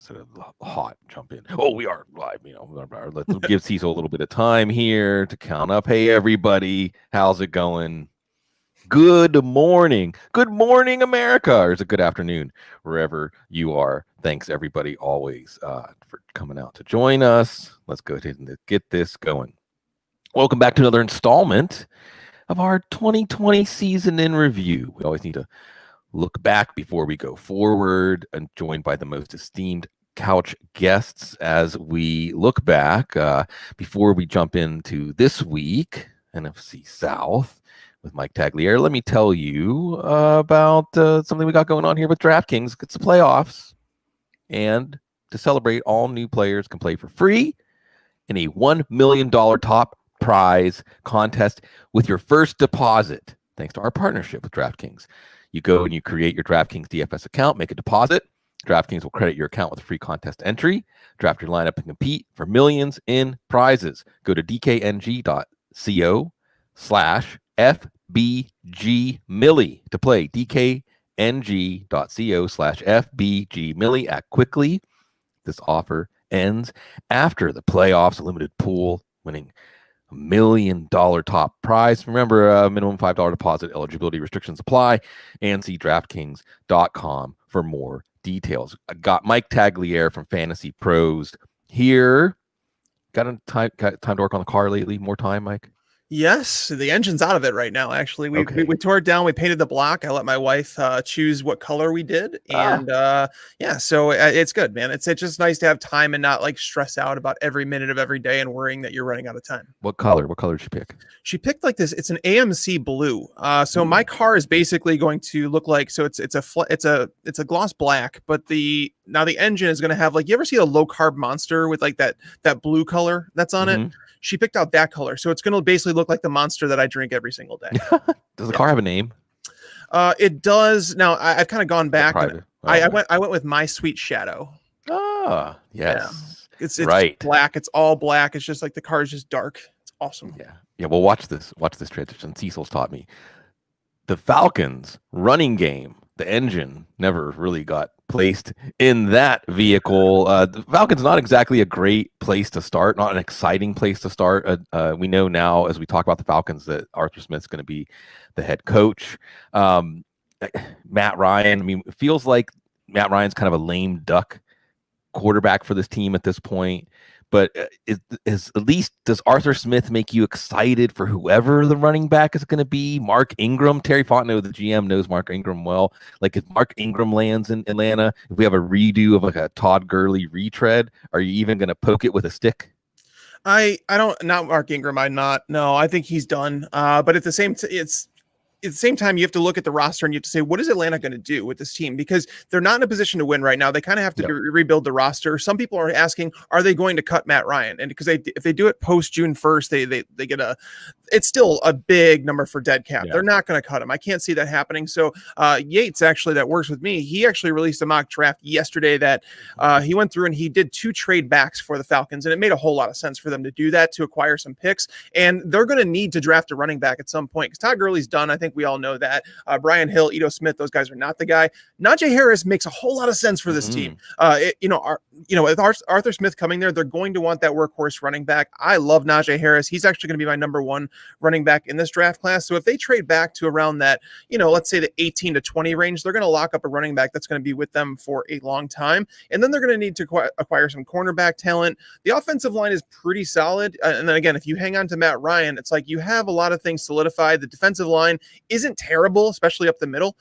instead of hot jump in. Oh, we are live. Let's give Cecil a little bit of time here to count up. Hey, everybody, how's it going? Good morning. Good morning, America. Or is it good afternoon, wherever you are? Thanks, everybody, always for coming out to join us. Let's go ahead and get this going. Welcome back to another installment of our 2020 season in review. We always need to look back before we go forward, and joined by the most esteemed couch guests as we look back. Before we jump into this week, NFC South with Mike Tagliere, let me tell you about something we got going on here with DraftKings. It's the playoffs, and to celebrate, all new players can play for free in a $1 million top prize contest with your first deposit, thanks to our partnership with DraftKings. You go and you create your DraftKings DFS account, make a deposit. DraftKings will credit your account with a free contest entry. Draft your lineup and compete for millions in prizes. Go to dkng.co/FBGMillie to play. dkng.co/FBGMillie. Act quickly. This offer ends after the playoffs. A limited pool winning $1 million top prize. Remember, minimum $5 deposit. Eligibility restrictions apply. And see DraftKings.com for more details. I got Mike Tagliere from FantasyPros here. Got time to work on the car lately? More time, Mike? Yes, the engine's out of it right now. Actually, we tore it down. We painted the block. I let my wife choose what color we did, and so it's good, man. It's just nice to have time and not like stress out about every minute of every day and worrying that you're running out of time. What color? What color did she pick? She picked like this. It's an AMC blue. So my car is basically going to look like, so it's a gloss black, but the engine is going to have, like, you ever see a low carb Monster with like that blue color that's on it? She picked out that color, so it's going to basically look like the Monster that I drink every single day. Does the car have a name? It does. Now I've kind of gone back. I went with My Sweet Shadow. Ah, yes. Yeah. It's right. Black. It's all black. It's just like the car is just dark. It's awesome. Yeah. Well, watch this transition. Cecil's taught me. The Falcons running game, the engine never really got placed in that vehicle. The Falcons, not exactly a great place to start, not an exciting place to start. We know now, as we talk about the Falcons, that Arthur Smith's going to be the head coach. Matt Ryan, I mean, it feels like Matt Ryan's kind of a lame duck quarterback for this team at this point. But is at least, does Arthur Smith make you excited for whoever the running back is going to be? Mark Ingram, Terry Fontenot, the GM, knows Mark Ingram well. Like, if Mark Ingram lands in Atlanta, if we have a redo of like a Todd Gurley retread, are you even going to poke it with a stick? Not Mark Ingram. No, I think he's done. But at the same time, you have to look at the roster and you have to say, what is Atlanta going to do with this team? Because they're not in a position to win right now. They kind of have to rebuild the roster. Some people are asking, are they going to cut Matt Ryan? And because if they do it post June 1st, they get it's still a big number for dead cap. They're not going to cut him. I can't see that happening. So Yates, actually, that works with me, he actually released a mock draft yesterday that he went through and he did 2 trade backs for the Falcons. And it made a whole lot of sense for them to do that, to acquire some picks. And they're going to need to draft a running back at some point, because Todd Gurley's done. I think we all know that. Brian Hill, Ito Smith, those guys are not the guy. Najee Harris makes a whole lot of sense for this team. With Arthur Smith coming there, they're going to want that workhorse running back. I love Najee Harris. He's actually going to be my number 1 running back in this draft class. So if they trade back to around that, let's say the 18 to 20 range, they're going to lock up a running back that's going to be with them for a long time. And then they're going to need to acquire some cornerback talent. The offensive line is pretty solid. And then again, if you hang on to Matt Ryan, it's like you have a lot of things solidified. The defensive line isn't terrible, especially up the middle.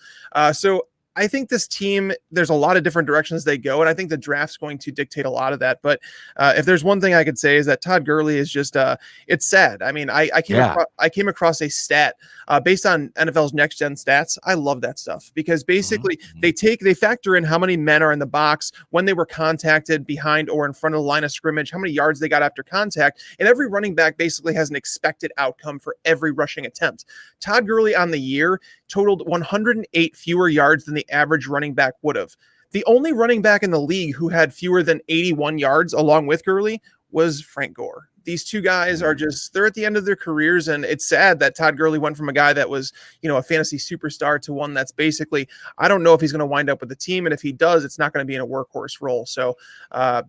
So I think this team, there's a lot of different directions they go, and I think the draft's going to dictate a lot of that. But if there's one thing I could say is that Todd Gurley is just, it's sad. I mean, I came across a stat based on NFL's Next Gen Stats. I love that stuff because basically they factor in how many men are in the box when they were contacted behind or in front of the line of scrimmage, how many yards they got after contact, and every running back basically has an expected outcome for every rushing attempt. Todd Gurley on the year totaled 108 fewer yards than the average running back would have. The only running back in the league who had fewer than 81 yards along with Gurley was Frank Gore. These two guys are they're at the end of their careers, and it's sad that Todd Gurley went from a guy that was, a fantasy superstar to one that's basically, I don't know if he's going to wind up with the team, and if he does, it's not going to be in a workhorse role. So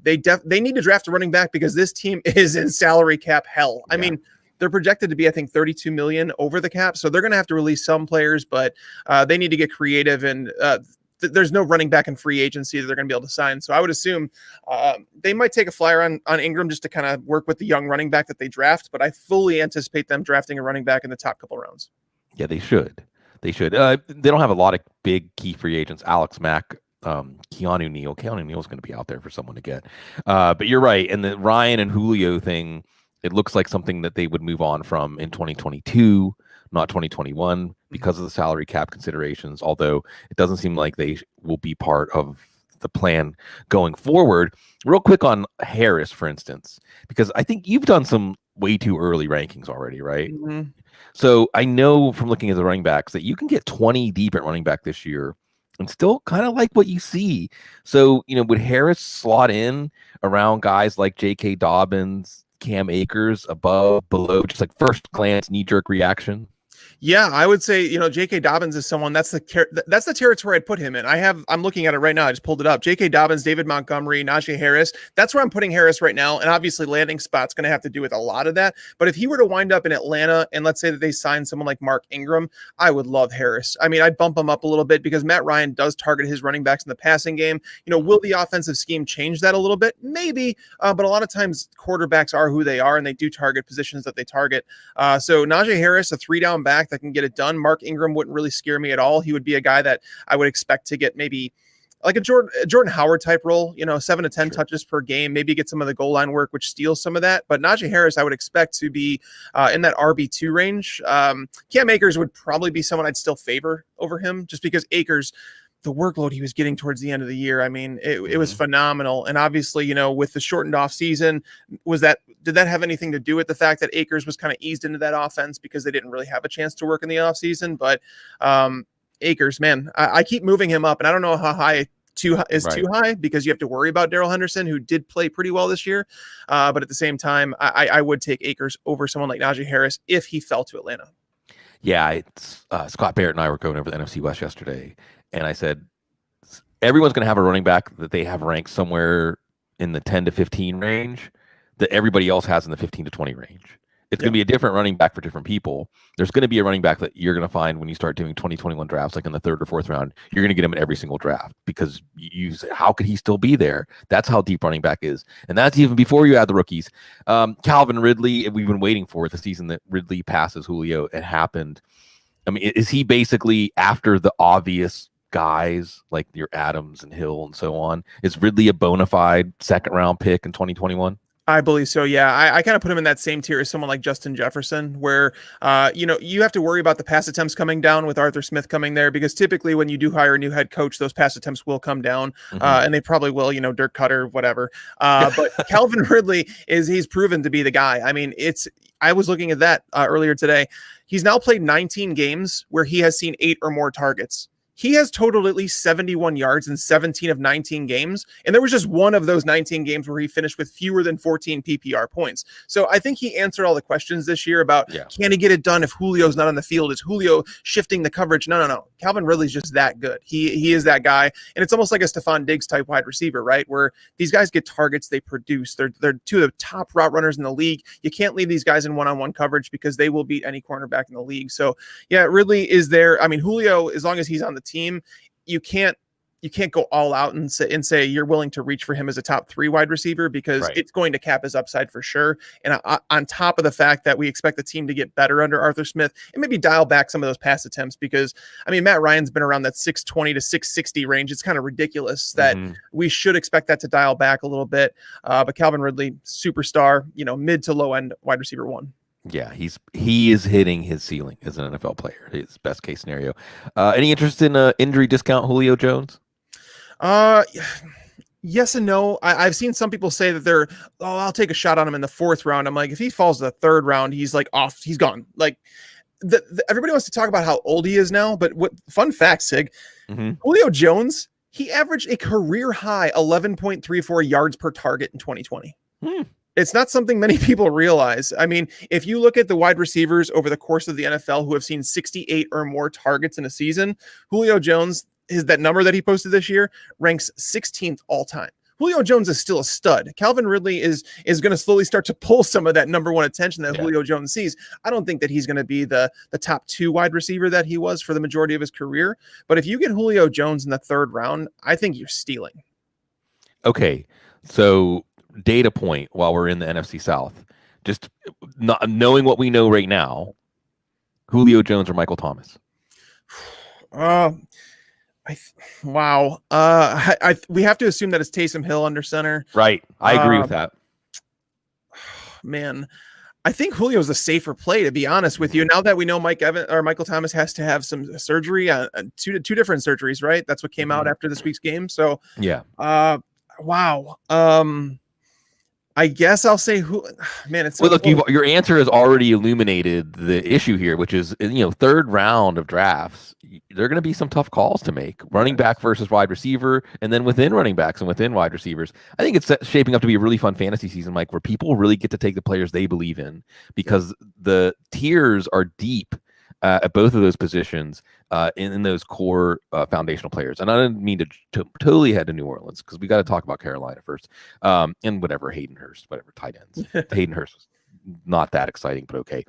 they need to draft a running back because this team is in salary cap hell. I mean, they're projected to be, I think, 32 million over the cap, so they're going to have to release some players, but they need to get creative, and there's no running back in free agency that they're going to be able to sign. So I would assume they might take a flyer on Ingram just to kind of work with the young running back that they draft. But I fully anticipate them drafting a running back in the top couple rounds. Yeah, they should. They don't have a lot of big key free agents. Alex Mack, Keanu Neal. Keanu Neal's going to be out there for someone to get. But you're right. And the Ryan and Julio thing, it looks like something that they would move on from in 2022. Not 2021 because of the salary cap considerations, although it doesn't seem like they will be part of the plan going forward. Real quick on Harris, for instance, because I think you've done some way too early rankings already, right? Mm-hmm. So I know from looking at the running backs that you can get 20 deep at running back this year and still kind of like what you see. So, would Harris slot in around guys like J.K. Dobbins, Cam Akers, above, below, just like first glance, knee-jerk reaction? Yeah, I would say, J.K. Dobbins is someone that's the territory I'd put him in. I'm looking at it right now. I just pulled it up. J.K. Dobbins, David Montgomery, Najee Harris. That's where I'm putting Harris right now. And obviously landing spot's going to have to do with a lot of that. But if he were to wind up in Atlanta and let's say that they sign someone like Mark Ingram, I would love Harris. I mean, I'd bump him up a little bit because Matt Ryan does target his running backs in the passing game. Will the offensive scheme change that a little bit? Maybe. But a lot of times quarterbacks are who they are and they do target positions that they target. So Najee Harris, a 3-down back that can get it done. Mark Ingram wouldn't really scare me at all. He would be a guy that I would expect to get maybe like a Jordan Howard type role, 7 to 10 touches per game, maybe get some of the goal line work, which steals some of that. But Najee Harris, I would expect to be in that RB2 range. Cam Akers would probably be someone I'd still favor over him just because Akers, the workload he was getting towards the end of the year, I mean, it was phenomenal. And obviously, with the shortened off season, did that have anything to do with the fact that Akers was kind of eased into that offense because they didn't really have a chance to work in the off season? But Akers, man, I keep moving him up, and I don't know how high too high because you have to worry about Darrell Henderson, who did play pretty well this year. But at the same time, I would take Akers over someone like Najee Harris if he fell to Atlanta. Yeah, it's Scott Barrett and I were going over the NFC West yesterday. And I said, everyone's going to have a running back that they have ranked somewhere in the 10 to 15 range that everybody else has in the 15 to 20 range. It's going to be a different running back for different people. There's going to be a running back that you're going to find when you start doing 2021 drafts, like in the 3rd or 4th round, you're going to get him in every single draft because you say, how could he still be there? That's how deep running back is. And that's even before you add the rookies. Calvin Ridley, we've been waiting for it the season that Ridley passes Julio. It happened. I mean, is he basically after the obvious guys like your Adams and Hill and so on? Is Ridley a bona fide 2nd round pick in 2021? I believe so. Yeah. I kind of put him in that same tier as someone like Justin Jefferson, where, you have to worry about the pass attempts coming down with Arthur Smith coming there, because typically when you do hire a new head coach, those pass attempts will come down and they probably will, Dirk Cutter, whatever. But Calvin Ridley he's proven to be the guy. I mean, I was looking at that earlier today. He's now played 19 games where he has seen 8 or more targets. He has totaled at least 71 yards in 17 of 19 games. And there was just one of those 19 games where he finished with fewer than 14 PPR points. So I think he answered all the questions this year about can he get it done if Julio's not on the field? Is Julio shifting the coverage? No. Calvin Ridley's just that good. He is that guy. And it's almost like a Stephon Diggs type wide receiver, right? Where these guys get targets, they produce. They're two of the top route runners in the league. You can't leave these guys in one-on-one coverage because they will beat any cornerback in the league. So yeah, Ridley is there. I mean, Julio, as long as he's on the team, you can't go all out and say you're willing to reach for him as a top 3 wide receiver because it's going to cap his upside for sure. And on top of the fact that we expect the team to get better under Arthur Smith and maybe dial back some of those pass attempts, because I mean, Matt Ryan's been around that 620 to 660 range. It's kind of ridiculous that we should expect that to dial back a little bit. But Calvin Ridley, superstar, mid to low end wide receiver 1. Yeah, he is hitting his ceiling as an NFL player. His best case scenario. Any interest in injury discount Julio Jones? Yes and no. I've seen some people say that I'll take a shot on him in the 4th round. I'm like, if he falls to the 3rd round, he's like off. He's gone. Like everybody wants to talk about how old he is now, but fun fact, Sig, Julio Jones, he averaged a career high 11.34 yards per target in 2020. It's not something many people realize. I mean, if you look at the wide receivers over the course of the NFL who have seen 68 or more targets in a season, Julio Jones, that number that he posted this year, ranks 16th all time. Julio Jones is still a stud. Calvin Ridley is going to slowly start to pull some of that number one attention that Julio Jones sees. I don't think that he's going to be the top 2 wide receiver that he was for the majority of his career. But if you get Julio Jones in the 3rd round, I think you're stealing. Okay, so data point while we're in the NFC South, just not knowing what we know right now, Julio Jones or Michael Thomas? Wow. We have to assume that it's Taysom Hill under center. Right. I agree with that. Man, I think Julio's a safer play, to be honest with you. Now that we know Michael Thomas has to have some surgery, two different surgeries, right? That's what came out after this week's game. So yeah. Wow. I guess I'll say man, it's so look, your answer has already illuminated the issue here, which is, 3rd round of drafts, there are going to be some tough calls to make. Running back versus wide receiver, and then within running backs and within wide receivers. I think it's shaping up to be a really fun fantasy season, Mike, where people really get to take the players they believe in, because the tiers are deep at both of those positions, in those core foundational players. And I didn't mean to totally head to New Orleans, because we got to talk about Carolina first, and whatever tight ends. Hayden Hurst was not that exciting, but okay.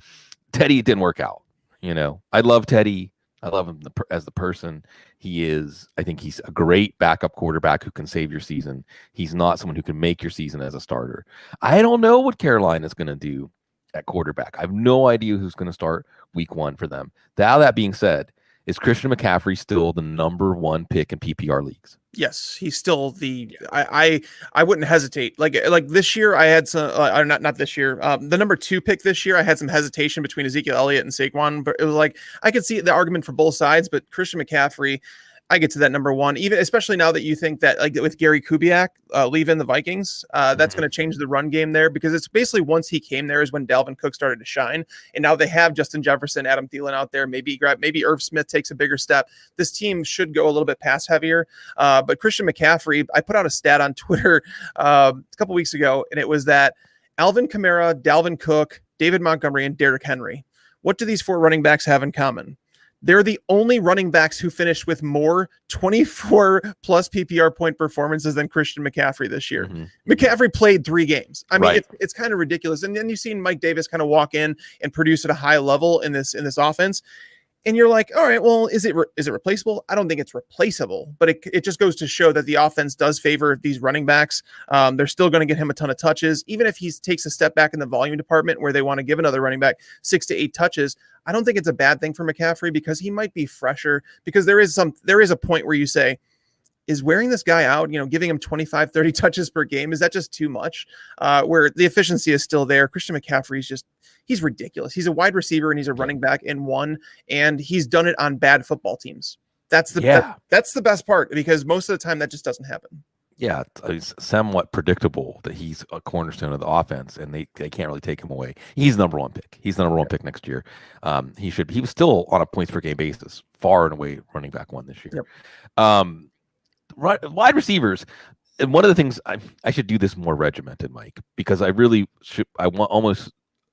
Teddy, it didn't work out. I love Teddy. I love him as the person he is. I think he's a great backup quarterback who can save your season. He's not someone who can make your season as a starter. I don't know what Carolina is going to do at quarterback. I have no idea who's going to start week 1 for them. Now, that being said, is Christian McCaffrey still the number 1 pick in PPR leagues? Yes, he's still the. I wouldn't hesitate. Like this year, I had some. Not this year. The number 2 pick this year, I had some hesitation between Ezekiel Elliott and Saquon, but it was like I could see the argument for both sides. But Christian McCaffrey, I get to that number 1, even especially now that you think that, like, with Gary Kubiak leaving the Vikings, that's going to change the run game there, because it's basically once he came there is when Dalvin Cook started to shine, and now they have Justin Jefferson, Adam Thielen out there. Maybe Irv Smith takes a bigger step. This team should go a little bit pass heavier. But Christian McCaffrey, I put out a stat on Twitter a couple weeks ago, and it was that Alvin Kamara, Dalvin Cook, David Montgomery, and Derrick Henry. What do these 4 running backs have in common? They're the only running backs who finished with more 24 plus PPR point performances than Christian McCaffrey this year. McCaffrey played 3 games. I mean, it's kind of ridiculous. And then you've seen Mike Davis kind of walk in and produce at a high level in this offense. And you're like, all right, well, is it replaceable? I don't think it's replaceable, but it just goes to show that the offense does favor these running backs. They're still going to get him a ton of touches. Even if he takes a step back in the volume department where they want to give another running back 6 to 8 touches, I don't think it's a bad thing for McCaffrey, because he might be fresher, because there is a point where you say, is wearing this guy out, giving him 25, 30 touches per game, is that just too much? Where the efficiency is still there. Christian McCaffrey he's ridiculous. He's a wide receiver and he's a running back in 1, and he's done it on bad football teams. That's the best part, because most of the time that just doesn't happen. Yeah, it's somewhat predictable that he's a cornerstone of the offense, and they can't really take him away. He's the number 1 pick. He's the number 1 pick next year. He was still on a points per game basis, far and away running back 1 this year. Wide receivers, and one of the things I should do this more regimented, Mike, because I really should. Almost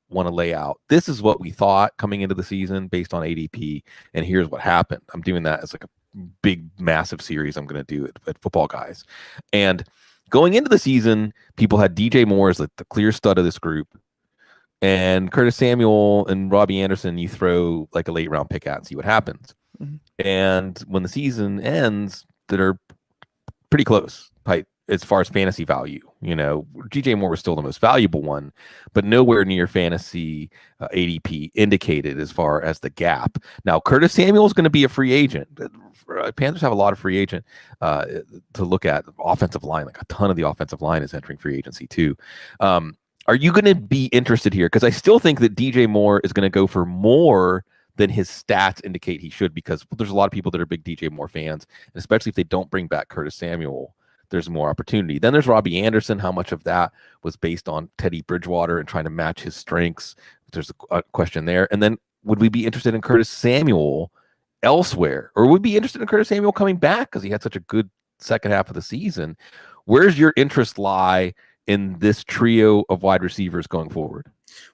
want to lay out, this is what we thought coming into the season based on ADP, and here's what happened. I'm doing that as like a big, massive series I'm going to do at Football Guys. And going into the season, people had DJ Moore as like the clear stud of this group, and Curtis Samuel and Robbie Anderson you throw like a late round pick at and see what happens. And when the season ends, that are pretty close as far as fantasy value. DJ Moore was still the most valuable one, but nowhere near fantasy ADP indicated as far as the gap. Now, Curtis Samuel is going to be a free agent. Panthers have a lot of free agent to look at. Offensive line, like a ton of the offensive line is entering free agency too. Are you going to be interested here? Because I still think that DJ Moore is going to go for more than his stats indicate he should, because there's a lot of people that are big DJ Moore fans, and especially if they don't bring back Curtis Samuel, there's more opportunity. Then there's Robbie Anderson. How much of that was based on Teddy Bridgewater and trying to match his strengths? There's a question there. And then would we be interested in Curtis Samuel elsewhere, or would we be interested in Curtis Samuel coming back because he had such a good second half of the season? Where's your interest lie in this trio of wide receivers going forward?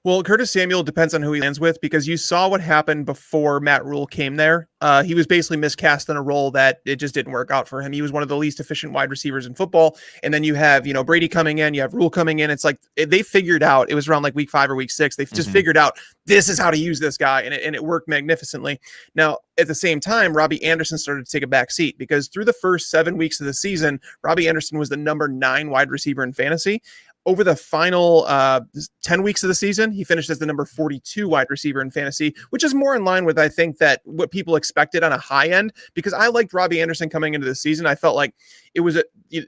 Well, Curtis Samuel depends on who he lands with, because you saw what happened before Matt Rule came there. He was basically miscast in a role that it just didn't work out for him. He was one of the least efficient wide receivers in football. And then you have, Brady coming in, you have Rule coming in. It's like they figured out, it was around like week 5 or week 6. They just figured out this is how to use this guy. And it worked magnificently. Now, at the same time, Robbie Anderson started to take a back seat, because through the first 7 weeks of the season, Robbie Anderson was the number 9 wide receiver in fantasy. Over the final 10 weeks of the season, he finished as the number 42 wide receiver in fantasy, which is more in line with, I think, that what people expected on a high end, because I liked Robbie Anderson coming into the season. I felt like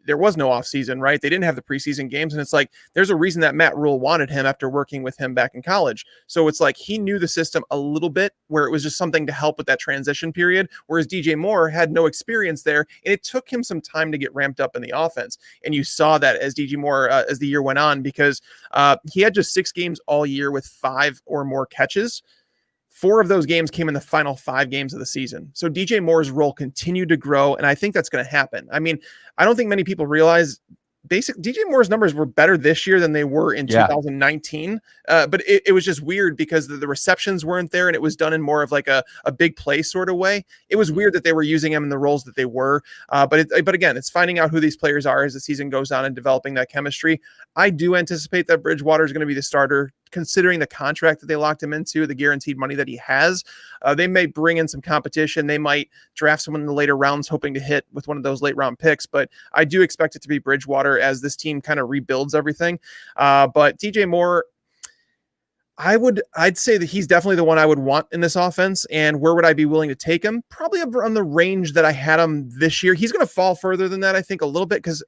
there was no off season, right? They didn't have the preseason games. And it's like, there's a reason that Matt Rule wanted him after working with him back in college. So it's like he knew the system a little bit, where it was just something to help with that transition period. Whereas DJ Moore had no experience there, and it took him some time to get ramped up in the offense. And you saw that as DJ Moore, as the year went on, because he had just 6 games all year with 5 or more catches. 4 of those games came in the final 5 games of the season. So DJ Moore's role continued to grow, and I think that's going to happen. I mean, I don't think many people realize DJ Moore's numbers were better this year than they were in 2019. But it was just weird because the receptions weren't there, and it was done in more of like a big play sort of way. It was weird that they were using him in the roles that they were. But again, it's finding out who these players are as the season goes on and developing that chemistry. I do anticipate that Bridgewater is going to be the starter, considering the contract that they locked him into, the guaranteed money that he has. They may bring in some competition. They might draft someone in the later rounds, hoping to hit with one of those late round picks. But I do expect it to be Bridgewater as this team kind of rebuilds everything. But DJ Moore, I'd say that he's definitely the one I would want in this offense. And where would I be willing to take him? Probably on the range that I had him this year. He's going to fall further than that, I think, a little bit, because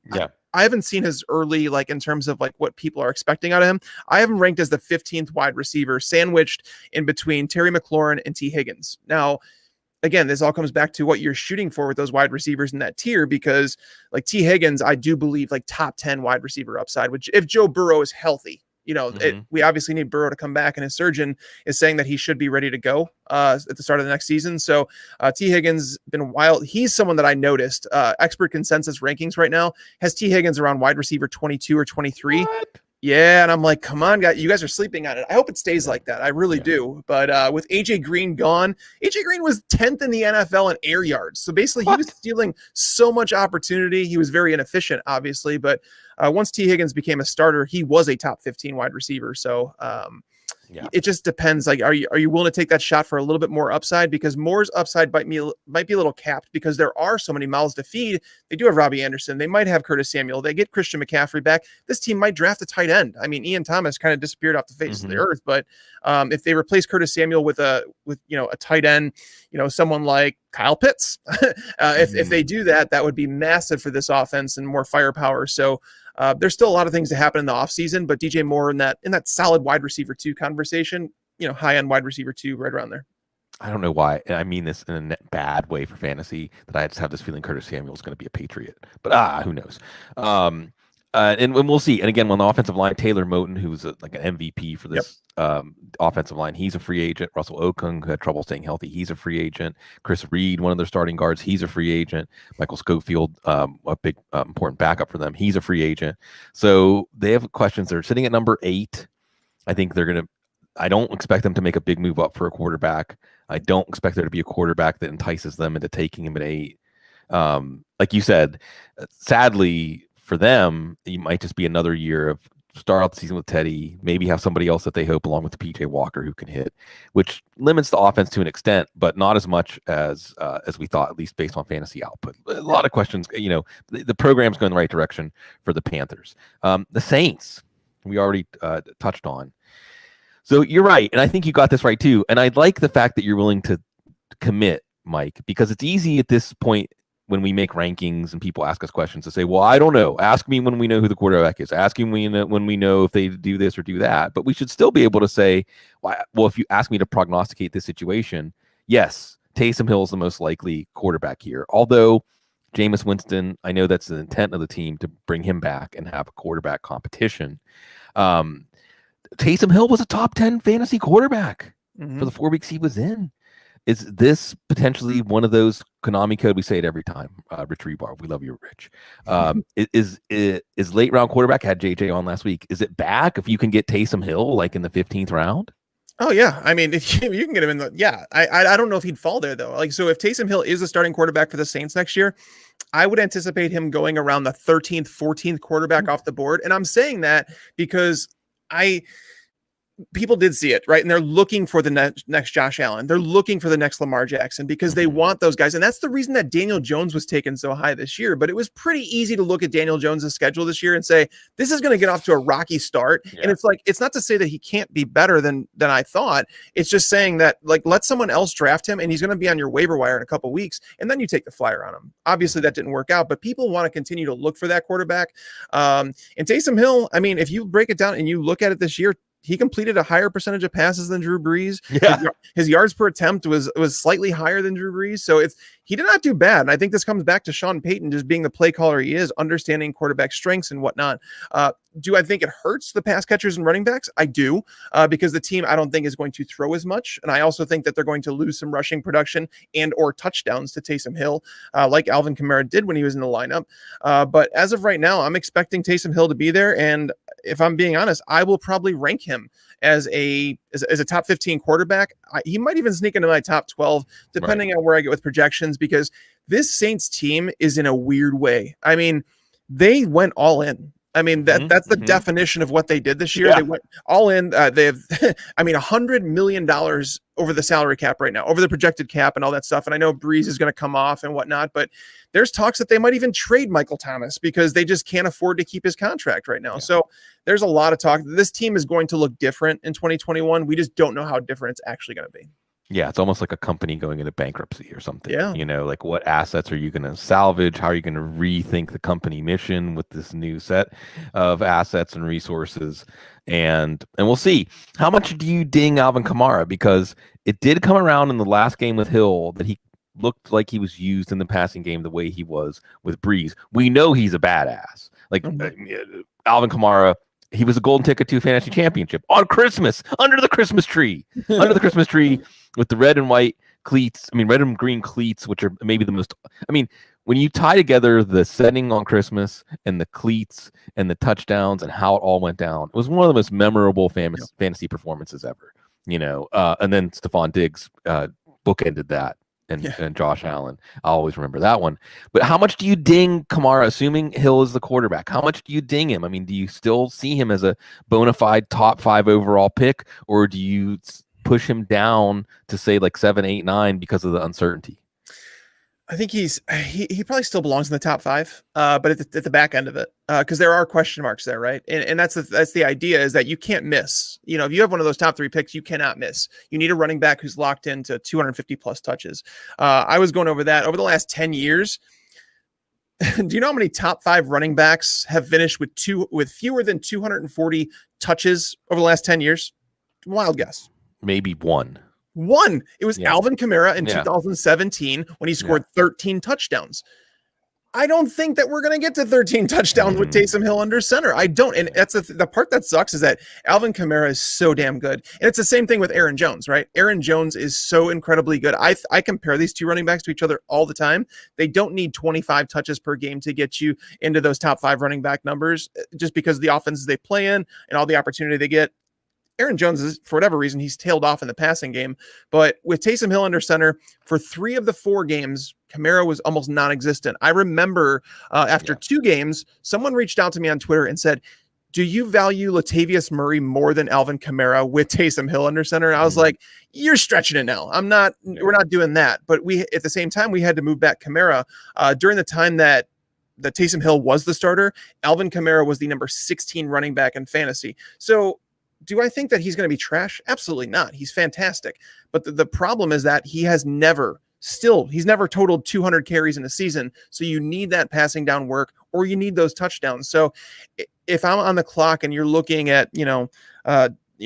I haven't seen his early, like in terms of like what people are expecting out of him. I have him ranked as the 15th wide receiver, sandwiched in between Terry McLaurin and T. Higgins. Now, again, this all comes back to what you're shooting for with those wide receivers in that tier, because like T. Higgins, I do believe like top 10 wide receiver upside, which if Joe Burrow is healthy, we obviously need Burrow to come back, and his surgeon is saying that he should be ready to go at the start of the next season. So T. Higgins been wild. He's someone that I noticed. Expert consensus rankings right now has T. Higgins around wide receiver 22 or 23. What? Yeah, and I'm like, come on, guys, you guys are sleeping on it. I hope it stays like that. I really do. But with AJ Green gone, AJ Green was 10th in the NFL in air yards. So basically, he was stealing so much opportunity. He was very inefficient, obviously. But once T. Higgins became a starter, he was a top 15 wide receiver. So it just depends. Like, are you willing to take that shot for a little bit more upside? Because Moore's upside might be a little capped, because there are so many mouths to feed. They do have Robbie Anderson. They might have Curtis Samuel. They get Christian McCaffrey back. This team might draft a tight end. I mean, Ian Thomas kind of disappeared off the face of the earth, but if they replace Curtis Samuel with a tight end, someone like Kyle Pitts, if they do that, that would be massive for this offense and more firepower. So there's still a lot of things to happen in the offseason, but DJ Moore in that solid wide receiver 2 conversation, high end wide receiver 2, right around there. I don't know why, and I mean this in a bad way for fantasy, that I just have this feeling Curtis Samuel is going to be a Patriot, but who knows? And we'll see. And again, on the offensive line, Taylor Moton, who's like an MVP for this offensive line, he's a free agent. Russell Okung, who had trouble staying healthy, he's a free agent. Chris Reed, one of their starting guards, he's a free agent. Michael Schofield, a big important backup for them, he's a free agent. So they have questions. They're sitting at number 8. I think I don't expect them to make a big move up for a quarterback. I don't expect there to be a quarterback that entices them into taking him at 8. Like you said, sadly for them, it might just be another year of start out the season with Teddy, maybe have somebody else that they hope along with PJ Walker who can hit, which limits the offense to an extent, but not as much as we thought, at least based on fantasy output. A lot of questions. The program's going in the right direction for the Panthers. The Saints, we already touched on. So you're right, and I think you got this right too. And I like the fact that you're willing to commit, Mike, because it's easy at this point when we make rankings and people ask us questions to say, well, I don't know. Ask me when we know who the quarterback is. Ask me when we know if they do this or do that. But we should still be able to say, well, if you ask me to prognosticate this situation, yes, Taysom Hill is the most likely quarterback here. Although Jameis Winston, I know that's the intent of the team to bring him back and have a quarterback competition. Taysom Hill was a top 10 fantasy quarterback for the 4 weeks he was in. Is this potentially one of those Konami code? We say it every time. Rich Rebar, we love you, Rich. Is late round quarterback, had JJ on last week? Is it back if you can get Taysom Hill like in the 15th round? Oh yeah, I mean, if you can get him in the I don't know if he'd fall there though. Like, so if Taysom Hill is a starting quarterback for the Saints next year, I would anticipate him going around the 13th, 14th quarterback off the board. And I'm saying that because people did see it, right? And they're looking for the next Josh Allen. They're looking for the next Lamar Jackson because they want those guys. And that's the reason that Daniel Jones was taken so high this year. But it was pretty easy to look at Daniel Jones's schedule this year and say, this is going to get off to a rocky start. Yeah. And it's like, it's not to say that he can't be better than I thought. It's just saying that, like, let someone else draft him and he's going to be on your waiver wire in a couple weeks. And then you take the flyer on him. Obviously that didn't work out, but people want to continue to look for that quarterback. And Taysom Hill, I mean, if you break it down and you look at it this year, he completed a higher percentage of passes than Drew Brees. Yeah. His yards per attempt was slightly higher than Drew Brees. So he did not do bad. And I think this comes back to Sean Payton just being the play caller he is, understanding quarterback strengths and whatnot. Do I think it hurts the pass catchers and running backs? I do, because the team I don't think is going to throw as much. And I also think that they're going to lose some rushing production and or touchdowns to Taysom Hill, like Alvin Kamara did when he was in the lineup. But as of right now, I'm expecting Taysom Hill to be there. And if I'm being honest, I will probably rank him as a top 15 quarterback. He might even sneak into my top 12, depending on where I get with projections, because this Saints team is in a weird way. I mean, they went all in. I mean, that's the definition of what they did this year. Yeah. They went all in. They have, I mean, $100 million over the salary cap right now, over the projected cap and all that stuff. And I know Breeze is going to come off and whatnot, but there's talks that they might even trade Michael Thomas because they just can't afford to keep his contract right now. Yeah. So there's a lot of talk. This team is going to look different in 2021. We just don't know how different it's actually going to be. Yeah, it's almost like a company going into bankruptcy or something. Yeah. You know, like what assets are you going to salvage? How are you going to rethink the company mission with this new set of assets and resources? And we'll see. How much do you ding Alvin Kamara? Because it did come around in the last game with Hill that he looked like he was used in the passing game the way he was with Breeze. We know he's a badass. Like Alvin Kamara, he was a golden ticket to a fantasy championship on Christmas, under the Christmas tree with the red and white cleats. I mean, red and green cleats, which are maybe the most, I mean, when you tie together the setting on Christmas and the cleats and the touchdowns and how it all went down, it was one of the most memorable fantasy performances ever, you know? And then Stephon Diggs bookended that. And Josh Allen, I always remember that one. But how much do you ding Kamara, assuming Hill is the quarterback? How much do you ding him? I mean, do you still see him as a bona fide top 5 overall pick, or do you push him down to say like 7, 8, 9 because of the uncertainty? I think he probably still belongs in the top 5, but at the back end of it, because there are question marks there, right? And that's the idea, is that you can't miss. You know, if you have one of those top 3 picks, you cannot miss. You need a running back who's locked into 250 plus touches. I was going over that over the last 10 years. Do you know how many top 5 running backs have finished with fewer than 240 touches over the last 10 years? Wild guess. Maybe one. It was Alvin Kamara in 2017 when he scored 13 touchdowns. I don't think that we're going to get to 13 touchdowns with Taysom Hill under center. I don't. And that's the part that sucks, is that Alvin Kamara is so damn good. And it's the same thing with Aaron Jones, right? Aaron Jones is so incredibly good. I compare these two running backs to each other all the time. They don't need 25 touches per game to get you into those top 5 running back numbers, just because of the offenses they play in and all the opportunity they get. Aaron Jones is, for whatever reason, he's tailed off in the passing game. But with Taysom Hill under center, for 3 of the 4 games, Kamara was almost non-existent. I remember after 2 games, someone reached out to me on Twitter and said, do you value Latavius Murray more than Alvin Kamara with Taysom Hill under center? And I was like, you're stretching it now. We're not doing that. But at the same time, we had to move back Kamara during the time that Taysom Hill was the starter. Alvin Kamara was the number 16 running back in fantasy. So do I think that he's going to be trash? Absolutely not. He's fantastic. But the problem is that he's never totaled 200 carries in a season. So you need that passing down work, or you need those touchdowns. So if I'm on the clock and you're looking at,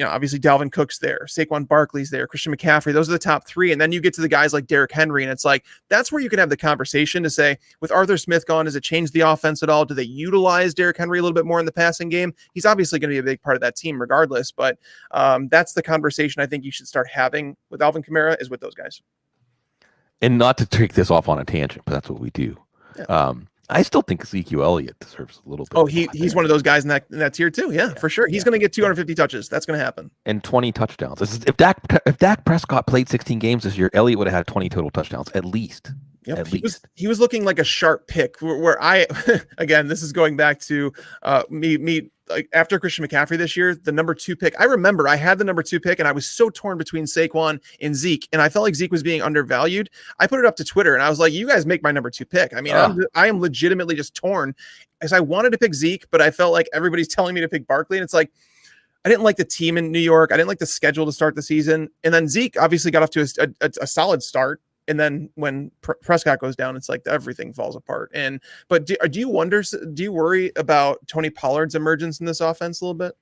obviously Dalvin Cook's there, Saquon Barkley's there, Christian McCaffrey, those are the top 3. And then you get to the guys like Derrick Henry, and it's like, that's where you can have the conversation to say, with Arthur Smith gone, does it change the offense at all? Do they utilize Derrick Henry a little bit more in the passing game? He's obviously going to be a big part of that team regardless, but that's the conversation I think you should start having with Alvin Kamara, is with those guys. And not to take this off on a tangent, but that's what we do. Yeah. I still think Ezekiel Elliott deserves a little bit. Oh, he's one of those guys in that tier too. Yeah, for sure. He's going to get 250 touches. That's going to happen. And 20 touchdowns. If Dak Prescott played 16 games this year, Elliott would have had 20 total touchdowns at least. Yep. At least. He was looking like a sharp pick. Where I again, this is going back to me like after Christian McCaffrey this year, the number 2 pick. I remember I had the number 2 pick, and I was so torn between Saquon and Zeke, and I felt like Zeke was being undervalued. I put it up to Twitter, and I was like, "You guys make my number 2 pick." I mean, I am legitimately just torn, as I wanted to pick Zeke, but I felt like everybody's telling me to pick Barkley, and it's like I didn't like the team in New York. I didn't like the schedule to start the season, and then Zeke obviously got off to a solid start. And then when Prescott goes down, it's like everything falls apart. But do you worry about Tony Pollard's emergence in this offense a little bit?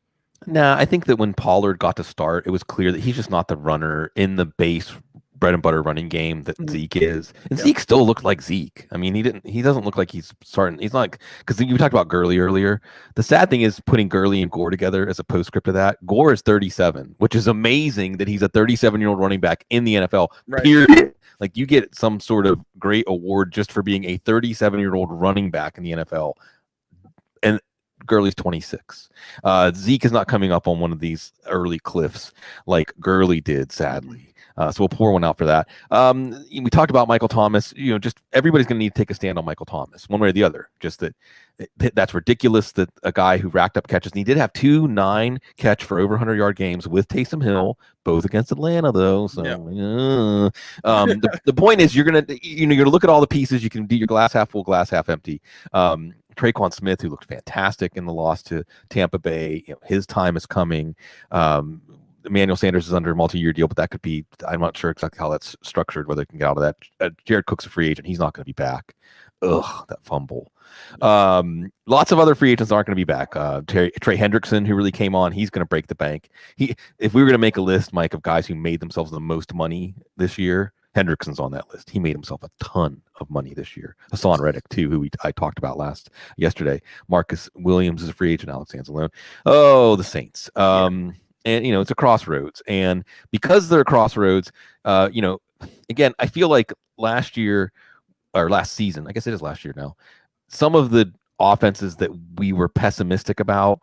Nah, I think that when Pollard got to start, it was clear that he's just not the runner in the base bread and butter running game that Zeke is. And Zeke still looked like Zeke. I mean, he doesn't look like he's starting. He's not, because you talked about Gurley earlier. The sad thing is putting Gurley and Gore together as a postscript to that. Gore is 37, which is amazing that he's a 37-year-old running back in the NFL. Right. Period. Like, you get some sort of great award just for being a 37-year-old running back in the NFL. And Gurley's 26. Zeke is not coming up on one of these early cliffs like Gurley did, sadly. So we'll pour one out for that. We talked about Michael Thomas. Just everybody's going to need to take a stand on Michael Thomas, one way or the other. Just that's ridiculous that a guy who racked up catches, and he did have 2 9-catch for over 100-yard games with Taysom Hill, both against Atlanta, though. So the point is, you're gonna look at all the pieces. You can do your glass half full, glass half empty. Traquan Smith, who looked fantastic in the loss to Tampa Bay, his time is coming. Emmanuel Sanders is under a multi-year deal, but that could be, I'm not sure exactly how that's structured, whether it can get out of that. Jared Cook's a free agent. He's not going to be back. Ugh, that fumble. Lots of other free agents aren't going to be back. Trey Hendrickson, who really came on, he's going to break the bank. If we were going to make a list, Mike, of guys who made themselves the most money this year, Hendrickson's on that list. He made himself a ton of money this year. Hassan Reddick, too, who I talked about yesterday. Marcus Williams is a free agent. Alex Anzalone. Oh, the Saints. And, it's a crossroads. And because they're a crossroads, again, I feel like last season, I guess it is last year now, some of the offenses that we were pessimistic about,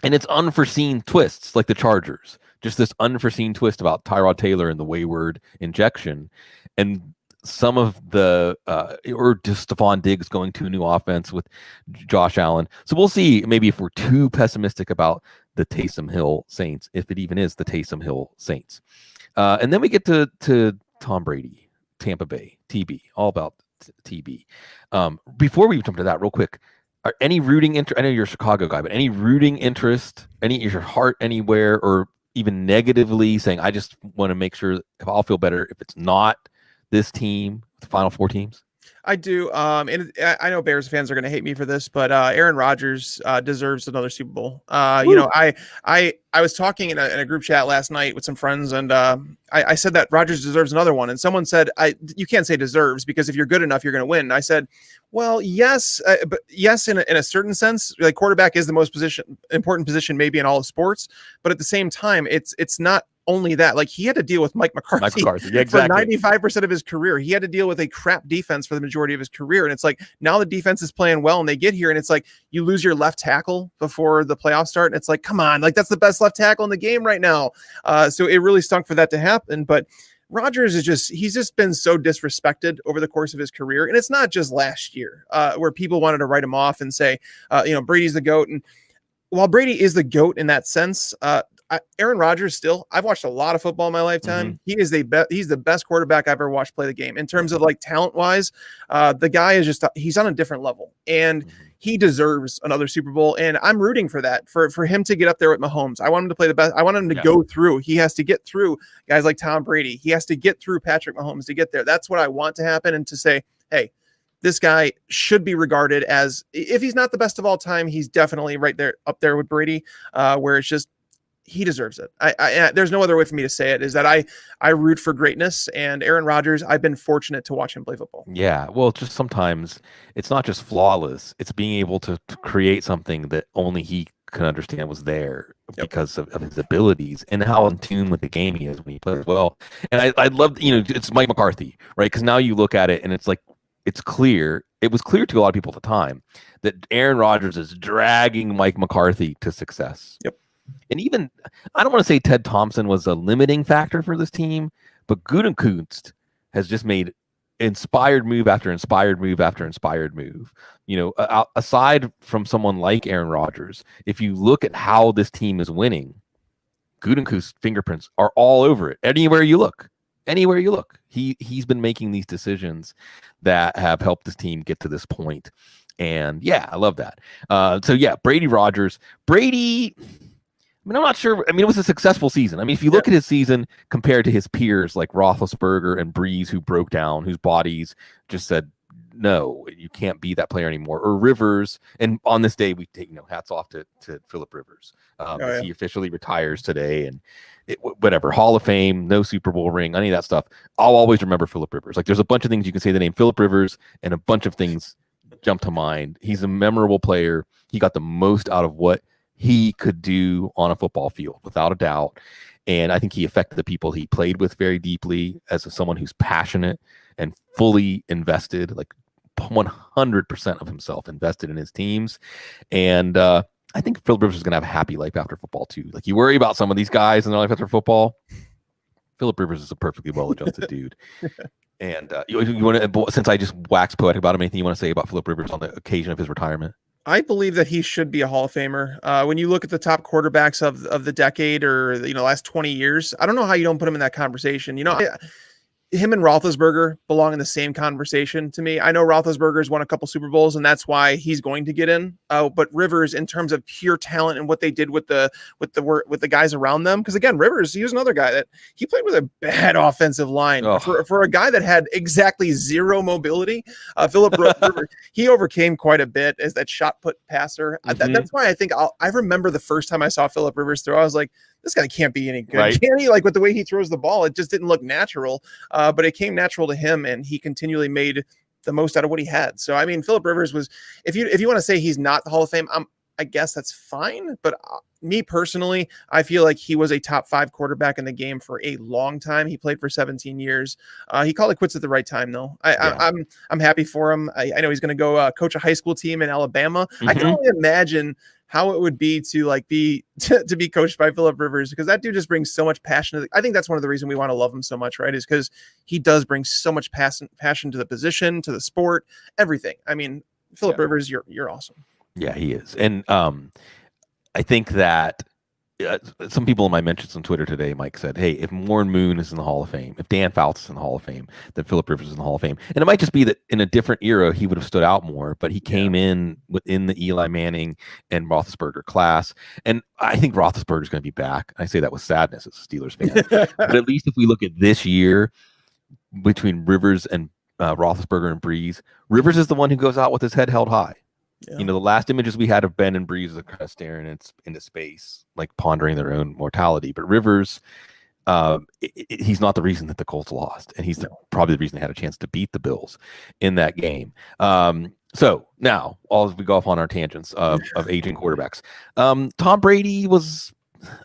and it's unforeseen twists like the Chargers, just this unforeseen twist about Tyrod Taylor and the wayward injection. And some of the, or just Stephon Diggs going to a new offense with Josh Allen. So we'll see maybe if we're too pessimistic about the Taysom Hill Saints, if it even is the Taysom Hill Saints. And then we get to Tom Brady, Tampa Bay, TB, all about TB. Before we jump to that real quick, are any rooting interest, I know you're a Chicago guy, but any rooting interest, is your heart anywhere, or even negatively saying, I just want to make sure if I'll feel better if it's not this team, the final 4 teams? I do. And I know Bears fans are going to hate me for this, but Aaron Rodgers deserves another Super Bowl. I was talking in a group chat last night with some friends, and I said that Rodgers deserves another one. And someone said, you can't say deserves, because if you're good enough, you're going to win. And I said, well, yes, but yes, in a certain sense, like, quarterback is the most important position maybe in all of sports. But at the same time, it's not only that. Like, he had to deal with Mike McCarthy, yeah, exactly. for 95% of his career. He had to deal with a crap defense for the majority of his career. And it's like, now the defense is playing well, and they get here, and it's like, you lose your left tackle before the playoffs start. And it's like, come on, like, that's the best left tackle in the game right now. So it really stunk for that to happen. But Rodgers he's just been so disrespected over the course of his career. And it's not just last year where people wanted to write him off and say, Brady's the GOAT. And while Brady is the GOAT in that sense, Aaron Rodgers still, I've watched a lot of football in my lifetime. Mm-hmm. He's the best quarterback I've ever watched play the game in terms of, like, talent wise. The guy is he's on a different level, and he deserves another Super Bowl. And I'm rooting for that, for him to get up there with Mahomes. I want him to play the best. I want him to go through. He has to get through guys like Tom Brady. He has to get through Patrick Mahomes to get there. That's what I want to happen. And to say, hey, this guy should be regarded as, if he's not the best of all time, he's definitely right there, up there with Brady, where it's just, he deserves it. I there's no other way for me to say it, is that I root for greatness, and Aaron Rodgers, I've been fortunate to watch him play football. Yeah. Well, just sometimes it's not just flawless. It's being able to create something that only he can understand was there because of his abilities and how in tune with the game he is when he plays well. And I love, it's Mike McCarthy, right? Because now you look at it and it's like, it's clear. It was clear to a lot of people at the time that Aaron Rodgers is dragging Mike McCarthy to success. Yep. And even, I don't want to say Ted Thompson was a limiting factor for this team, but Gutekunst has just made inspired move after inspired move after inspired move. Aside from someone like Aaron Rodgers, if you look at how this team is winning, Gutekunst's fingerprints are all over it. Anywhere you look, he's been making these decisions that have helped this team get to this point. And yeah, I love that. So yeah, Brady Rodgers. Brady, I'm not sure. It was a successful season. If you look at his season compared to his peers like Roethlisberger and Breeze, who broke down, whose bodies just said, no, you can't be that player anymore, or Rivers. And on this day, we take hats off to Phillip Rivers. As he officially retires today, and whatever, Hall of Fame, no Super Bowl ring, any of that stuff. I'll always remember Phillip Rivers. Like, there's a bunch of things you can say the name Phillip Rivers, and a bunch of things jump to mind. He's a memorable player. He got the most out of what he could do on a football field, without a doubt. And I think he affected the people he played with very deeply as someone who's passionate and fully invested, like 100% of himself invested in his teams. And I think Phillip Rivers is going to have a happy life after football too. Like, you worry about some of these guys in their life after football. Phillip Rivers is a perfectly well-adjusted dude. And you want to, since I just waxed poetic about him, anything you want to say about Phillip Rivers on the occasion of his retirement? I believe that he should be a Hall of Famer. When you look at the top quarterbacks of the decade, or last 20 years, I don't know how you don't put him in that conversation. Him and Roethlisberger belong in the same conversation to me. I know Roethlisberger's won a couple Super Bowls, and that's why he's going to get in. But Rivers, in terms of pure talent and what they did with the guys around them, because again, Rivers, he was another guy that he played with a bad offensive line for a guy that had exactly zero mobility. Phillip Rivers, he overcame quite a bit as that shot put passer. That's why I think I remember the first time I saw Phillip Rivers throw, I was like, this guy can't be any good. Right. Can he? Like, with the way he throws the ball, it just didn't look natural. But it came natural to him, and he continually made the most out of what he had. So, Phillip Rivers was, if you want to say he's not the Hall of Fame, I guess that's fine. But me personally, I feel like he was a top 5 quarterback in the game for a long time. He played for 17 years. He called it quits at the right time, though. I'm happy for him. I know he's going to go coach a high school team in Alabama. Mm-hmm. I can only imagine how it would be to be coached by Phillip Rivers, because that dude just brings so much passion. I think that's one of the reasons we want to love him so much, right? Is because he does bring so much passion to the position, to the sport, everything. Phillip Rivers, you're awesome. Yeah, he is. And I think that some people in my mentions on Twitter today, Mike, said, hey, if Warren Moon is in the Hall of Fame, if Dan Fouts is in the Hall of Fame, then Phillip Rivers is in the Hall of Fame. And it might just be that in a different era, he would have stood out more, but he came in within the Eli Manning and Roethlisberger class. And I think Roethlisberger is going to be back. I say that with sadness as a Steelers fan. But at least if we look at this year, between Rivers and Roethlisberger and Breeze, Rivers is the one who goes out with his head held high. Yeah. The last images we had of Ben and Breeze are kind of staring into space, like pondering their own mortality. But Rivers, he's not the reason that the Colts lost, and he's probably the reason they had a chance to beat the Bills in that game. So now, all as we go off on our tangents of aging quarterbacks, Tom Brady was,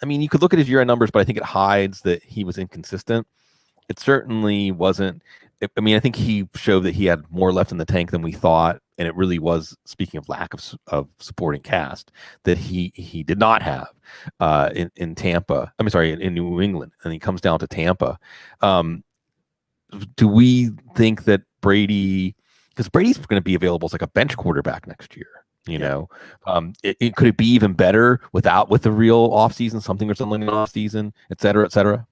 you could look at his year-end numbers, but I think it hides that he was inconsistent. It certainly wasn't. I think he showed that he had more left in the tank than we thought, and it really was, speaking of lack of supporting cast, that he did not have in Tampa. In New England, and he comes down to Tampa. Do we think that Brady, because Brady's going to be available as like a bench quarterback next year? Could it be even better with the real offseason, something resembling an offseason, et cetera, et cetera?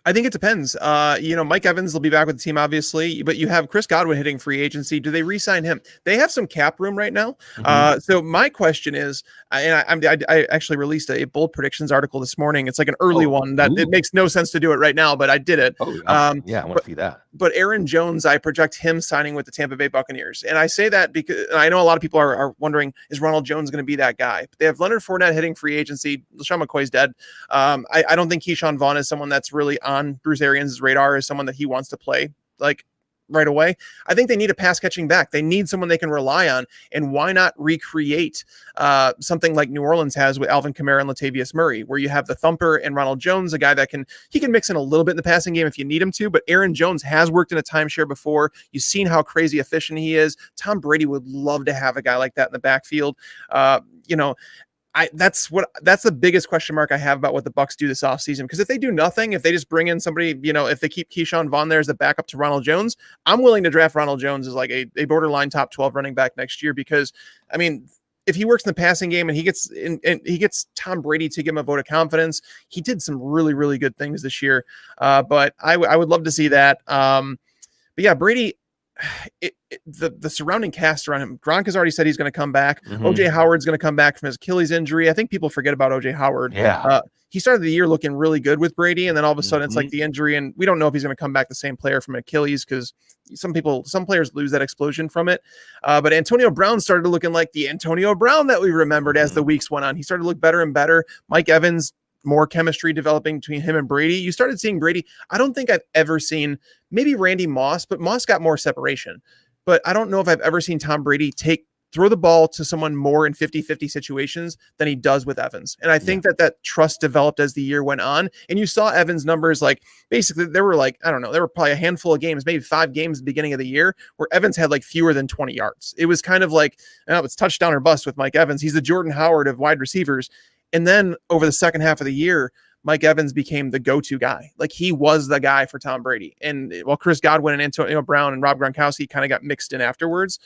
I think it depends. Mike Evans will be back with the team, obviously, but you have Chris Godwin hitting free agency. Do they re-sign him? They have some cap room right now. Mm-hmm. So my question is, and I actually released a bold predictions article this morning. It's like an early one that it makes no sense to do it right now, but I did it. I want to see that. But Aaron Jones, I project him signing with the Tampa Bay Buccaneers. And I say that because I know a lot of people are wondering, is Ronald Jones going to be that guy? But they have Leonard Fournette hitting free agency. LeSean McCoy's dead. I don't think Keyshawn Vaughn is someone that's really on Bruce Arians' radar as someone that he wants to play. Like, right away. I think they need a pass catching back. They need someone they can rely on. And why not recreate something like New Orleans has with Alvin Kamara and Latavius Murray, where you have the thumper and Ronald Jones, a guy that can mix in a little bit in the passing game if you need him to. But Aaron Jones has worked in a timeshare before. You've seen how crazy efficient he is. Tom Brady would love to have a guy like that in the backfield. That's the biggest question mark I have about what the Bucs do this offseason. Because if they do nothing, if they just bring in somebody, if they keep Keyshawn Vaughn there as the backup to Ronald Jones, I'm willing to draft Ronald Jones as like a borderline top 12 running back next year. Because I mean, if he works in the passing game and he gets Tom Brady to give him a vote of confidence, he did some really, really good things this year. But I would love to see that. But yeah, Brady, the surrounding cast around him. Gronk has already said he's going to come back. Mm-hmm. OJ Howard's going to come back from his Achilles injury. I think people forget about OJ Howard. Yeah. He started the year looking really good with Brady, and then all of a sudden it's like the injury, and we don't know if he's going to come back the same player from Achilles, because some players lose that explosion from it. But Antonio Brown started looking like the Antonio Brown that we remembered as the weeks went on. He started to look better and better. Mike Evans, more chemistry developing between him and Brady. You started seeing Brady. I don't think I've ever seen, maybe Randy Moss, but Moss got more separation. But I don't know if I've ever seen Tom Brady throw the ball to someone more in 50-50 situations than he does with Evans. And I think that trust developed as the year went on. And you saw Evans' numbers, like basically there were there were probably a handful of games, maybe 5 games at the beginning of the year where Evans had like fewer than 20 yards. It was kind of like, it's touchdown or bust with Mike Evans. He's the Jordan Howard of wide receivers. And then over the second half of the year, Mike Evans became the go-to guy. Like, he was the guy for Tom Brady. And while Chris Godwin and Antonio Brown and Rob Gronkowski kind of got mixed in afterwards.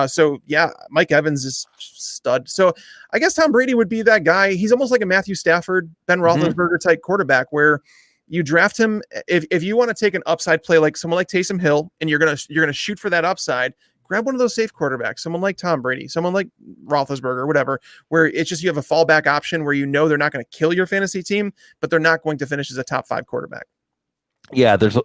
So yeah, Mike Evans is stud. So I guess Tom Brady would be that guy. He's almost like a Matthew Stafford, Ben Roethlisberger type quarterback, where you draft him. If you want to take an upside play, like someone like Taysom Hill, and you're going to shoot for that upside, grab one of those safe quarterbacks, someone like Tom Brady, someone like Roethlisberger, whatever, where it's just you have a fallback option where they're not going to kill your fantasy team, but they're not going to finish as a top 5 quarterback. Yeah, there's a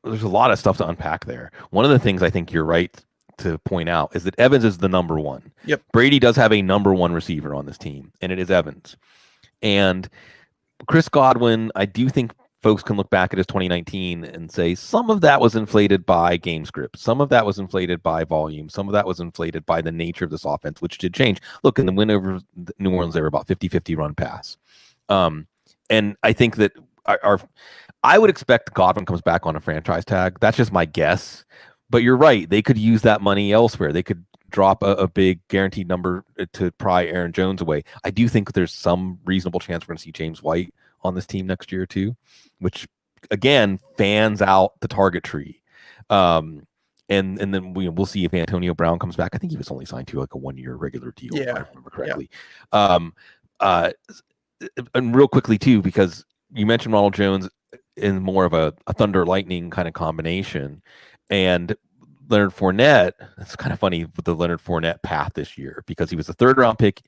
lot of stuff to unpack there. One of the things I think you're right to point out is that Evans is the number one. Yep. Brady does have a number one receiver on this team, and it is Evans. And Chris Godwin, I do think folks can look back at his 2019 and say some of that was inflated by game script. Some of that was inflated by volume. Some of that was inflated by the nature of this offense, which did change. Look, in the win over New Orleans, they were about 50-50 run pass. And I think that I would expect Godwin comes back on a franchise tag. That's just my guess. But you're right. They could use that money elsewhere. They could drop a big guaranteed number to pry Aaron Jones away. I do think there's some reasonable chance we're going to see James White on this team next year too, which again fans out the target tree. And then we'll see if Antonio Brown comes back. I think he was only signed to like a 1-year regular deal, if I remember correctly. Yeah. And real quickly too, because you mentioned Ronald Jones in more of a thunder lightning kind of combination, and Leonard Fournette. It's kind of funny with the Leonard Fournette path this year, because he was a 3rd round pick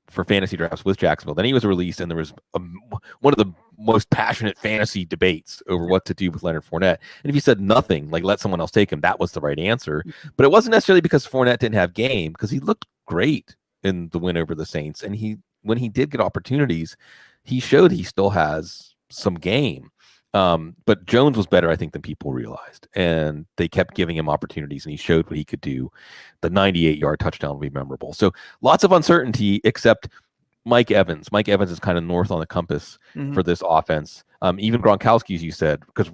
for fantasy drafts with Jacksonville. Then he was released, and there was one of the most passionate fantasy debates over what to do with Leonard Fournette. And if you said nothing, like let someone else take him, that was the right answer. But it wasn't necessarily because Fournette didn't have game, because he looked great in the win over the Saints. And when he did get opportunities, he showed he still has some game. But Jones was better, I think, than people realized, and they kept giving him opportunities, and he showed what he could do. The 98-yard touchdown will be memorable. So lots of uncertainty, except Mike Evans. Mike Evans is kind of north on the compass for this offense. Even Gronkowski, as you said, because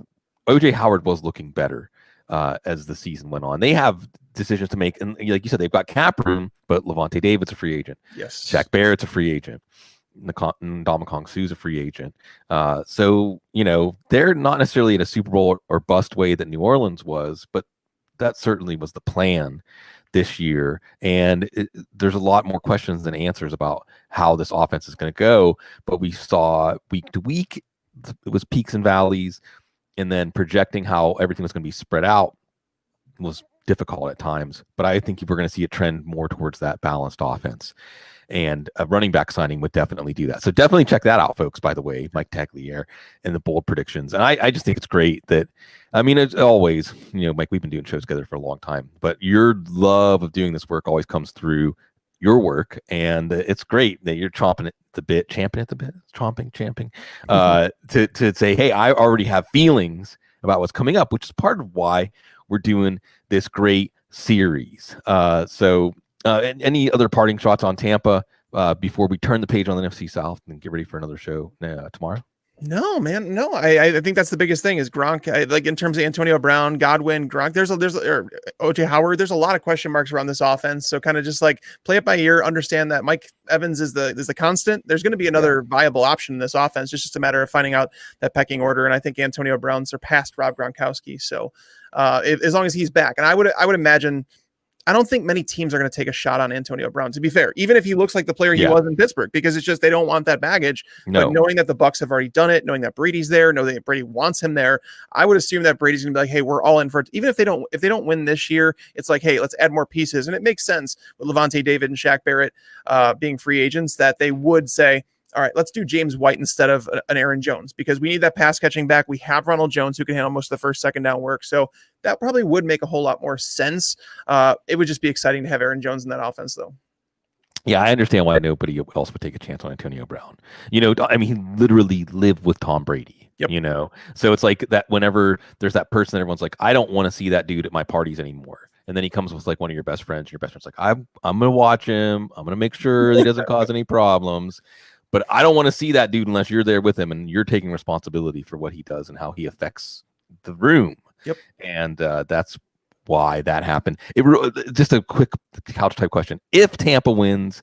OJ Howard was looking better as the season went on. They have decisions to make, and like you said, they've got cap room, but Levante David's a free agent. Yes. Shaq Barrett's a free agent. Ndamukong Suh's a free agent. So, they're not necessarily in a Super Bowl or bust way that New Orleans was, but that certainly was the plan this year. And there's a lot more questions than answers about how this offense is going to go. But we saw week to week, it was peaks and valleys, and then projecting how everything was going to be spread out was difficult at times. But I think we're going to see a trend more towards that balanced offense. And a running back signing would definitely do that. So definitely check that out, folks, by the way, Mike Tagliere and the bold predictions. And I just think it's great that, it's always, Mike, we've been doing shows together for a long time, but your love of doing this work always comes through your work. And it's great that you're champing to say, hey, I already have feelings about what's coming up, which is part of why we're doing this great series. Any other parting shots on Tampa before we turn the page on the NFC South and get ready for another show tomorrow? No, man. No, I think that's the biggest thing is Gronk. Like in terms of Antonio Brown, Godwin, Gronk, there's OJ Howard. There's a lot of question marks around this offense. So kind of just like play it by ear, understand that Mike Evans is the constant. There's going to be another viable option in this offense. It's just a matter of finding out that pecking order. And I think Antonio Brown surpassed Rob Gronkowski. So as long as he's back, and I would imagine, I don't think many teams are going to take a shot on Antonio Brown, to be fair, even if he looks like the player he was in Pittsburgh, because it's just they don't want that baggage. No. But knowing that the Bucs have already done it, knowing that Brady's there, knowing that Brady wants him there, I would assume that Brady's going to be like, hey, we're all in for it. Even if they don't win this year, it's like, hey, let's add more pieces. And it makes sense with Levante David and Shaq Barrett being free agents that they would say, all right, let's do James White instead of an Aaron Jones, because we need that pass catching back. We have Ronald Jones who can handle most of the first, second down work. So that probably would make a whole lot more sense. It would just be exciting to have Aaron Jones in that offense, though. Yeah, I understand why nobody else would take a chance on Antonio Brown. He literally lived with Tom Brady. Yep. So it's like that whenever there's that person that everyone's like, I don't want to see that dude at my parties anymore. And then he comes with like one of your best friends. And your best friend's like, I'm going to watch him. I'm going to make sure he doesn't cause any problems. But I don't want to see that dude unless you're there with him and you're taking responsibility for what he does and how he affects the room. Yep. And that's why that happened. Just a quick couch type question. If Tampa wins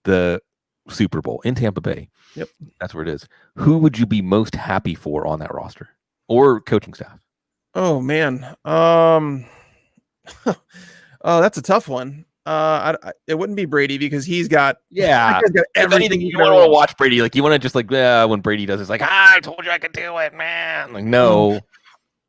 the Super Bowl in Tampa Bay, yep, that's where it is. Who would you be most happy for on that roster or coaching staff? Oh, man. Oh, that's a tough one. It wouldn't be Brady because he's got everything. You want to watch Brady, like you want to just like when Brady does, it's like I told you I could do it, man. Like no.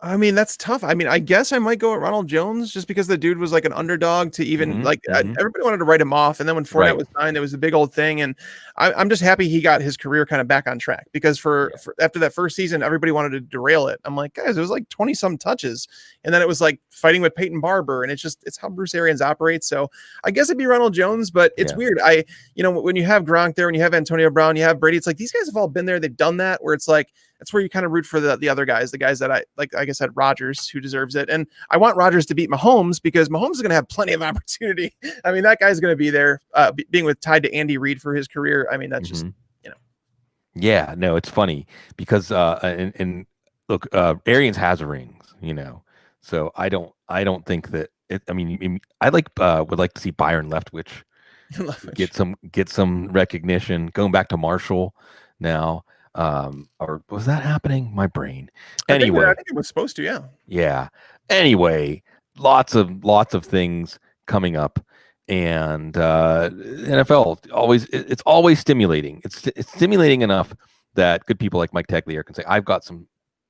I mean, that's tough. I mean, I guess I might go with Ronald Jones just because the dude was like an underdog to even everybody wanted to write him off. And then when Fournette was signed, it was a big old thing. And I'm just happy he got his career kind of back on track because for after that first season, everybody wanted to derail it. I'm like, guys, it was like 20 some touches. And then it was like fighting with Peyton Barber. And it's how Bruce Arians operates. So I guess it'd be Ronald Jones, but it's weird. When you have Gronk there, when you have Antonio Brown, you have Brady, it's like these guys have all been there. They've done that where it's like, that's where you kind of root for the other guys, the guys that like I said, Rodgers, who deserves it. And I want Rodgers to beat Mahomes because Mahomes is going to have plenty of opportunity. I mean, that guy's going to be there being tied to Andy Reid for his career. I mean, that's just, Yeah, no, it's funny because and look, Arians has rings, so I don't think that it, I mean, I would like to see Byron Leftwich get some recognition going back to Marshall now. Or was that happening? My brain. Anyway, I think it was supposed to. Yeah. Anyway, lots of things coming up, and NFL it's always stimulating. It's stimulating enough that good people like Mike Tagliere can say, "I've got some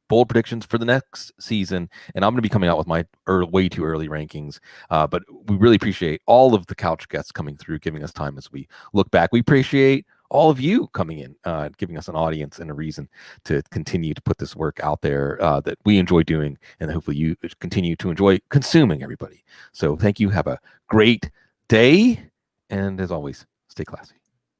bold predictions for the next season, and I'm going to be coming out with my way too early rankings." But we really appreciate all of the couch guests coming through, giving us time as we look back. We appreciate all of you coming in, giving us an audience and a reason to continue to put this work out there that we enjoy doing, and hopefully you continue to enjoy consuming, everybody. So thank you. Have a great day. And as always, stay classy.